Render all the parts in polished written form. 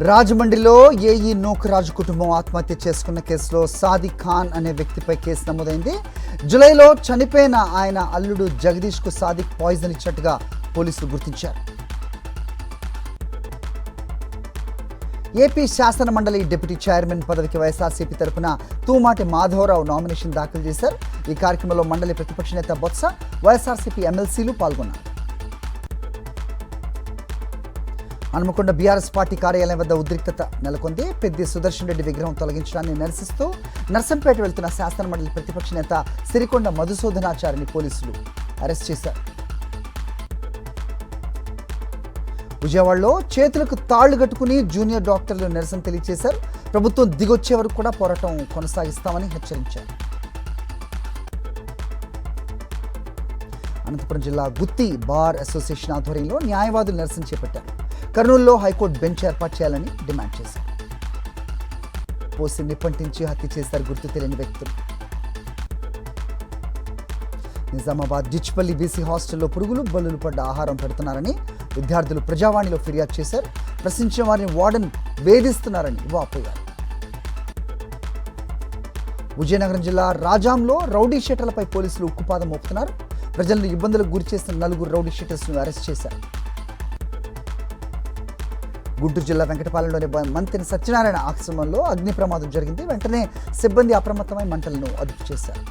రాజమండ్రిలో ఏఈ నూకరాజు కుటుంబం ఆత్మహత్య చేసుకున్న కేసులో సాదిక్ ఖాన్ అనే వ్యక్తిపై కేసు నమోదైంది. జూలైలో చనిపోయిన ఆయన అల్లుడు జగదీష్కు సాదిక్ పాయిజన్ ఇచ్చినట్టుగా పోలీసులు గుర్తించారు. ఏపీ శాసన మండలి డిప్యూటీ చైర్మన్ పదవికి వైఎస్ఆర్సీపీ తరపున తూమాటి మాధవరావు నామినేషన్ దాఖలు చేశారు. ఈ కార్యక్రమంలో మండలి ప్రతిపక్ష నేత బొత్స, వైఎస్ఆర్సీపీ ఎమ్మెల్సీలు పాల్గొన్నారు. హనుమకొండ బీఆర్ఎస్ పార్టీ కార్యాలయం వద్ద ఉద్రిక్తత నెలకొంది. పెద్ది సుదర్శన్ రెడ్డి విగ్రహం తొలగించడాన్ని నిరసిస్తూ నర్సంపేట వెళ్తున్న శాసన మండలి ప్రతిపక్ష నేత సిరికొండ మధుసూదనాచారిని పోలీసులు అరెస్ట్ చేశారు. విజయవాడలో చేతులకు తాళ్లు కట్టుకుని జూనియర్ డాక్టర్లు నిరసన తెలియజేశారు. ప్రభుత్వం దిగొచ్చే వరకు కూడా పోరాటం కొనసాగిస్తామని హెచ్చరించారు. అనంతపురం జిల్లా గుత్తి బార్ అసోసియేషన్ ఆధ్వర్యంలో న్యాయవాదులు నిరసన చేపట్టారు. కర్నూలులో హైకోర్టు బెంచ్ ఏర్పాటు చేయాలని డిమాండ్ చేశారు. పోసి నిప్పంటించి హత్య చేశారు గుర్తు తెలియని వ్యక్తులు. నిజామాబాద్ డిచ్పల్లి బీసీ హాస్టల్లో పురుగులు బల్లులు పడ్డ ఆహారం పెడుతున్నారని విద్యార్థులు ప్రజావాణిలో ఫిర్యాదు చేశారు. ప్రశ్నించిన వారిని వార్డెన్ వేధిస్తున్నారని వాపోయారు. విజయనగరం జిల్లా రాజాంలో రౌడీ షీటర్లపై పోలీసులు ఉక్కుపాదం మోపుతున్నారు. ప్రజలను ఇబ్బందులకు గురి చేసిన 4 రౌడీ షీటర్స్ను అరెస్ట్ చేశారు. గుంటూరు జిల్లా వెంకటపాలెంలోని మంత్రి సత్యనారాయణ ఆశ్రమంలో అగ్ని ప్రమాదం జరిగింది. వెంటనే సిబ్బంది అప్రమత్తమై మంటలను అదుపు చేశారు.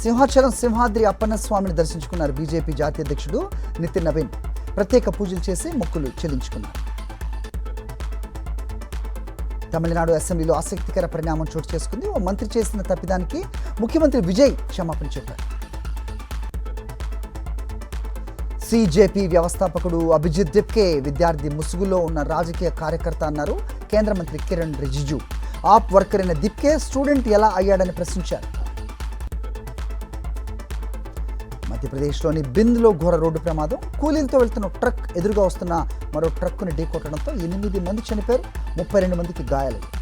సింహాచలం సింహాద్రి అప్పన్న స్వామిని దర్శించుకున్నారు బీజేపీ జాతీయ అధ్యక్షుడు నితిన్ నవీన్. ప్రత్యేక పూజలు చేసి మొక్కులు చెల్లించుకున్నారు. తమిళనాడు అసెంబ్లీలో ఆసక్తికర పరిణామం చోటు చేసుకుంది. ఓ మంత్రి చేసిన తప్పిదానికి ముఖ్యమంత్రి విజయ్ క్షమాపణ చెప్పారు. సిజేపీ వ్యవస్థాపకుడు అభిజిత్ దిప్కే విద్యార్థి ముసుగులో ఉన్న రాజకీయ కార్యకర్త అన్నారు కేంద్ర మంత్రి కిరణ్ రిజిజు. ఆప్ వర్కర్ అయిన దిప్కే స్టూడెంట్ ఎలా అయ్యాడని ప్రశ్నించారు. మధ్యప్రదేశ్లోని బింద్లో ఘోర రోడ్డు ప్రమాదం. కూలీలతో వెళ్తున్న ట్రక్ ఎదురుగా వస్తున్న మరో ట్రక్కును ఢీకొట్టడంతో 8 మంది చనిపోయారు, 32 మందికి గాయాలయ్యాయి.